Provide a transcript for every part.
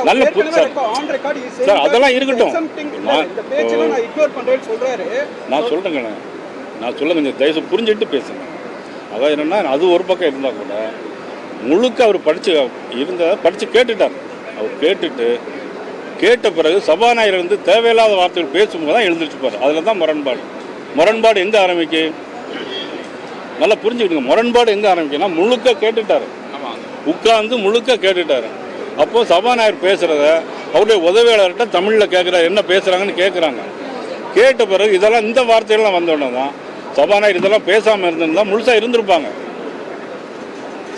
நல்ல சார் அதெல்லாம் இருக்கட்டும். நான் சொல்கிறேங்கண்ணே, நான் சொல்லுங்க கொஞ்சம் தயவுசு புரிஞ்சுட்டு பேசுங்க. அதான் என்னென்னா அது ஒரு பக்கம் இருந்தால் கூட முழுக்க அவர் படித்து கேட்டுட்டார். அவர் கேட்ட பிறகு சபாநாயகர் வந்து தேவையில்லாத வார்த்தைகள் பேசும்போது தான் எழுந்திரிச்சுப்பார். அதில் தான் முரண்பாடு எங்கே ஆரம்பிக்கு நல்லா புரிஞ்சுக்கிடுங்க. முரண்பாடு எங்கே ஆரம்பிக்குன்னா முழுக்க கேட்டுட்டார், உட்கார்ந்து முழுக்க கேட்டுட்டார். அப்போது சபாநாயகர் பேசுகிறத அவருடைய உதவியாளர்கிட்ட தமிழில் கேட்குறாரு, என்ன பேசுகிறாங்கன்னு கேட்குறாங்க. கேட்ட பிறகு இதெல்லாம் இந்த வார்த்தைகள்லாம் வந்தோடனே தான் சபாநாயகர் இதெல்லாம் பேசாமல் இருந்திருந்தால் முழுசாக இருந்திருப்பாங்க.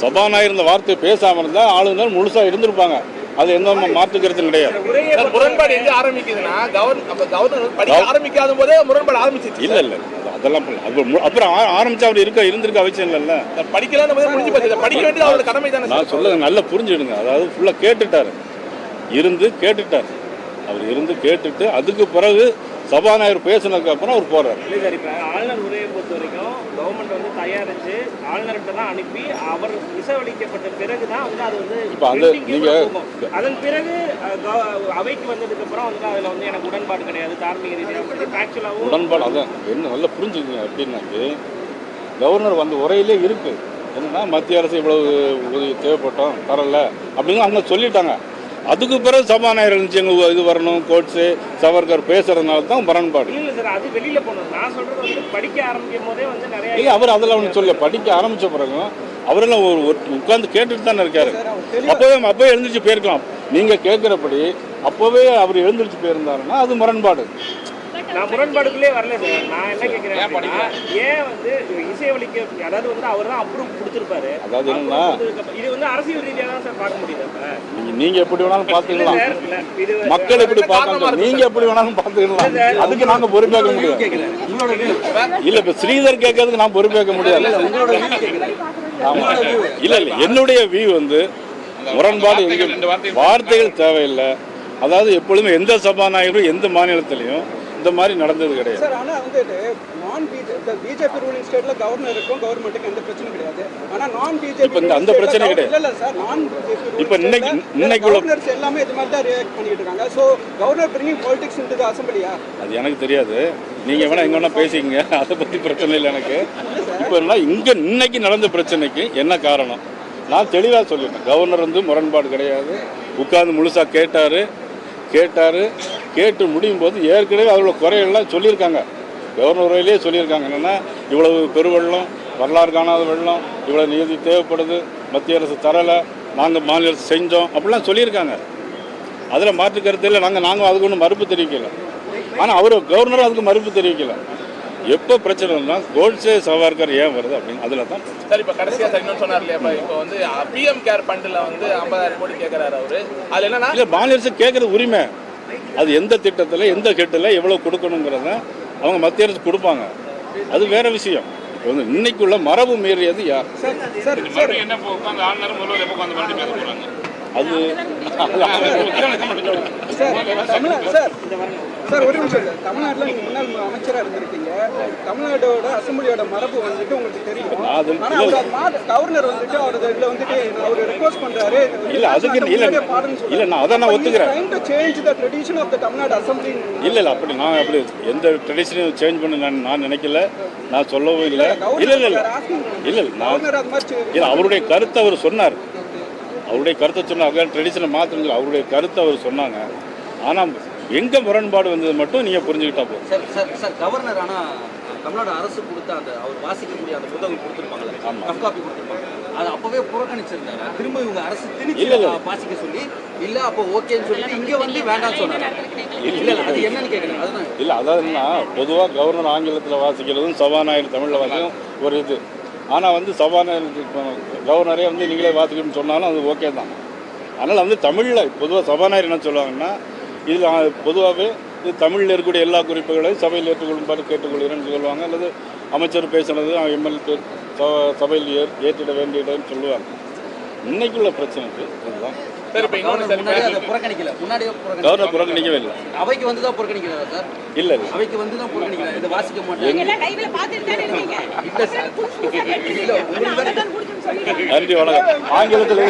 சபாநாயகர் இந்த வார்த்தையை பேசாமல் இருந்தால் ஆளுநர் முழுசாக இருந்திருப்பாங்க. அது எந்த மாற்றுக்கிறது கிடையாது. முரண்பாடு எங்க ஆரம்பிக்குதுன்னா கவர்னர் படிக்க ஆரம்பிக்காத போதே முரண்பாடு ஆரம்பிச்சிச்சு. இல்ல அதெல்லாம் அப்புறம் ஆரம்பிச்சா அவர் இருந்திருக்க அவசியம் இல்லைல்ல. படிக்கலாம் முடிஞ்சு போச்சு, படிக்க வேண்டியது அவரோட கடமை தானே. நான் சொல்லுங்க நல்லா புரிஞ்சுடுங்க. அதாவது ஃபுல்லா கேட்டுட்டாரு, அவர் இருந்து கேட்டுட்டு அதுக்கு பிறகு சபாநாயகர் பேசினதுக்கு அப்புறம் அவர் போறாரு. இல்லை சார், இப்போ ஆளுநர் உரையை பொறுத்த வரைக்கும் கவர்மெண்ட் வந்து தயாரிச்சு ஆளுநர்கிட்ட தான் அனுப்பி அவர் விசவளிக்கப்பட்ட பிறகு தான் வந்து அது வந்து இப்போ அந்த நீங்கள் அதன் பிறகு அவைக்கு வந்ததுக்கு அப்புறம் வந்து அதில் வந்து எனக்கு உடன்பாடு கிடையாது, தார்மீக ரீதியாக ஆக்சுவலாகவும் உடன்பாடு. அதான் என்ன நல்லா புரிஞ்சுக்கங்க. எப்படின்னாக்கு கவர்னர் வந்து உரையிலே இருக்கு என்னன்னா மத்திய அரசு இவ்வளவு உதவி தேவைப்பட்டோம் தரல அப்படின்னு அவங்க சொல்லிட்டாங்க. அதுக்கு பிறகு சபாநாயகர் இருந்துச்சு எங்களுக்கு இது வரணும், கோட்ஸு சவர்கர் பேசுறதுனால தான் முரண்பாடு. இல்லை சார், அது வெளியில் போகணும். நான் சொல்கிறது வந்து படிக்க ஆரம்பிக்கும் போதே வந்து நிறைய இல்லை அவர் அதெல்லாம் ஒன்று சொல்ல படிக்க ஆரம்பித்த பிறகும் அவரெல்லாம் உட்காந்து கேட்டுட்டு தானே இருக்காரு. அப்போவே எழுந்திரிச்சு போயிருக்கலாம். நீங்கள் கேட்குறபடி அப்போவே அவர் எழுந்திரிச்சு போயிருந்தாருன்னா அது முரண்பாடு. நான் முரண்பாடுக்குள்ளே வரல சார். நான் என்ன கேட்குறேன், ஏன் வந்து இசைவளிக்க அதாவது வந்து அவர் தான் அப்ரூவ் கொடுத்துருப்பாரு. அதாவது என்னன்னா இது வந்து அரசியல் ரீதியாக தான் சார் பார்க்க முடியுது. நீங்க எப்படி வேணாலும் பார்த்துக்கலாம், மக்கள் எப்படி பார்க்கலாம், நீங்க எப்படி வேணாலும் பார்த்துக்கலாம். அதுக்கு நாங்க பொறுப்பேற்க முடியாது. இல்ல இப்ப ஸ்ரீதர் கேட்கறதுக்கு நான் பொறுப்பேற்க முடியாது. இல்ல என்னுடைய வியூ வந்து முரண்பாடு வார்த்தைகள் தேவையில்லை. அதாவது எப்பொழுதுமே எந்த சபாநாயகரும் எந்த மாநிலத்திலையும் இந்த மாதிரி நடந்தது கிடையாது. சார் ஆனால் வந்து பிஜேபி ரூலிங் ஸ்டேட்ல கவர்னர் இருக்கும், கவர்மெண்ட்டுக்கு எந்த பிரச்சனையும் கிடையாது. ஆனா நான் பிஜேபி இப்போ அந்த பிரச்சனை கிடையாது. இல்ல சார், நான் பிஜேபி இப்போ இன்னைக்கு கவர்னர்ஸ் எல்லாமே இது மாதிரி தான் ரியாக்ட் பண்ணிட்டு இருக்காங்க. So governor bringing politics into the அசெம்பிளியா? அது எனக்கு தெரியாது. நீங்க வேணா எங்க வேணா பேசிக்கங்க, அதை பத்தி பிரச்சனை இல்லை எனக்கு. இப்போ இன்னைக்கு நடந்த பிரச்சனைக்கு என்ன காரணம் நான் தெளிவாக சொல்லிட்டேன். கவர்னர் வந்து முரண்பாடு கிடையாது, உட்கார்ந்து முழுசா கேட்டு முடியும் போது ஏற்கனவே அதோட குறைகள்லாம் சொல்லியிருக்காங்க. கவர்னர் உரையிலே சொல்லியிருக்காங்க. என்னென்னா இவ்வளவு பெருவெள்ளம், வரலாறு காணாத வெள்ளம், இவ்வளோ நிதி தேவைப்படுது, மத்திய அரசு தரலை, நாங்கள் மாநில அரசு செஞ்சோம் அப்படிலாம் சொல்லியிருக்காங்க. அதில் மாற்று கருத்து இல்லை. நாங்கள் அதுக்கு ஒன்றும் மறுப்பு தெரிவிக்கலை. ஆனால் கவர்னரும் அதுக்கு மறுப்பு தெரிவிக்கலை. எப்போ பிரச்சனைனா கோட்ஸே சவார்கர் ஏன் வருது அப்படின்னு அதில் தான். சார் இப்போ கடைசியாக இன்னொன்று சொன்னார் இல்லையா, இப்போ வந்து பிஎம் கேர் ஃபண்டில் வந்து 50,000 கோடி கேட்குறாரு அவரு. அதில் என்னன்னா இல்லை மாநில அரசு கேட்குறது உரிமை. அது எந்த திட்டத்தில் எந்த கெட்டில் எவ்வளோ கொடுக்கணுங்கிறத அவங்க மத்திய அரசு கொடுப்பாங்க. அது வேற விஷயம். இப்போ வந்து இன்னைக்குள்ள மரபு மீறியது யார்? என்ன உட்காந்து ஆளுநர் முதல்வர் எப்போ உட்காந்து பண்ணி பேச போகிறாங்க? அது சார் ஒரு நிமிஷம். தமிழ்நாட்டில் நீங்கள் முன்னாள் அமைச்சராக இருந்திருக்கீங்க. தமிழ்நாடோட அசம்பிளியோட மரபு வந்துட்டு உங்களுக்கு தெரியும். ஆனால் கவர்னர் வந்துட்டு அவர் இதில் வந்துட்டு அவர் ரெக்வஸ்ட் பண்ணுறாரு. இல்லை அதுக்கு இல்லை நான் அதான் நான் ஒத்துக்கிறேன். Change the tradition of the Tamil Nadu assembly. இல்லை அப்படி எந்த ட்ரெடிஷனையும் சேஞ்ச் பண்ண நான் நினைக்கல, நான் சொல்லவும் இல்லை. நான் அவருடைய கருத்தை அவர் சொன்னார். அவருடைய கருத்தை சொன்னாங்க, ட்ரெடிஷனை மாற்றணும் அவருடைய கருத்தை அவர் சொன்னாங்க. ஆனால் எங்கே முரண்பாடு வந்தது மட்டும் நீங்கள் புரிஞ்சுக்கிட்டா போதும். சார் கவர்னர் ஆனால் தமிழ்நாடு அரசு கொடுத்த அந்த அவர் வாசிக்கக்கூடிய அந்த புத்தகம் கொடுத்துருப்பாங்கல்ல, ரஃப் காப்பி கொடுத்துருப்பாங்க, அது அப்போவே புறக்கணிச்சிருந்தாங்க. திரும்ப இவங்க அரசு திணிச்சு வாசிக்க சொல்லி இல்லை அப்போ ஓகேன்னு சொல்லிட்டு இங்கே வந்து வேண்டாம்னு சொன்னாங்க. இல்லை அது என்னன்னு கேட்குறேன். அதுதான் இல்லை அதாவது என்ன பொதுவாக கவர்னர் ஆங்கிலத்தில் வாசிக்கிறதும் சபாநாயகர் தமிழில் வாசிக்கும் ஒரு இது. ஆனால் வந்து சபாநாயகர் கவர்னரே வந்து நீங்களே வாசிக்கணும்னு சொன்னாலும் அது ஓகே தான். அதனால் வந்து தமிழில் பொதுவாக சபாநாயகர் என்ன சொல்லுவாங்கன்னா இதில் பொதுவாகவே இது தமிழில் இருக்கக்கூடிய எல்லா குறிப்புகளையும் சபையில் ஏற்றுக்கொள்ளும்பாடு கேட்டுக்கொள்கிறேன்னு சொல்லுவாங்க. அல்லது அமைச்சர் பேசுனது எம்எல்ஏ சபையில் ஏற்றிட வேண்டியதுன்னு சொல்லுவாங்க. இன்னைக்குள்ள பிரச்சனைக்கு அதுதான். கவர்னர் புறக்கணிக்கவே இல்லை. அவைக்கு வந்து தான் புறக்கணிக்கிறாரா சார்? இல்லை அவைக்கு வந்து தான் புறக்கணிக்கிறார். இதை வாசிக்க மாட்டேன். நன்றி வணக்கம். ஆங்கிலத்தில்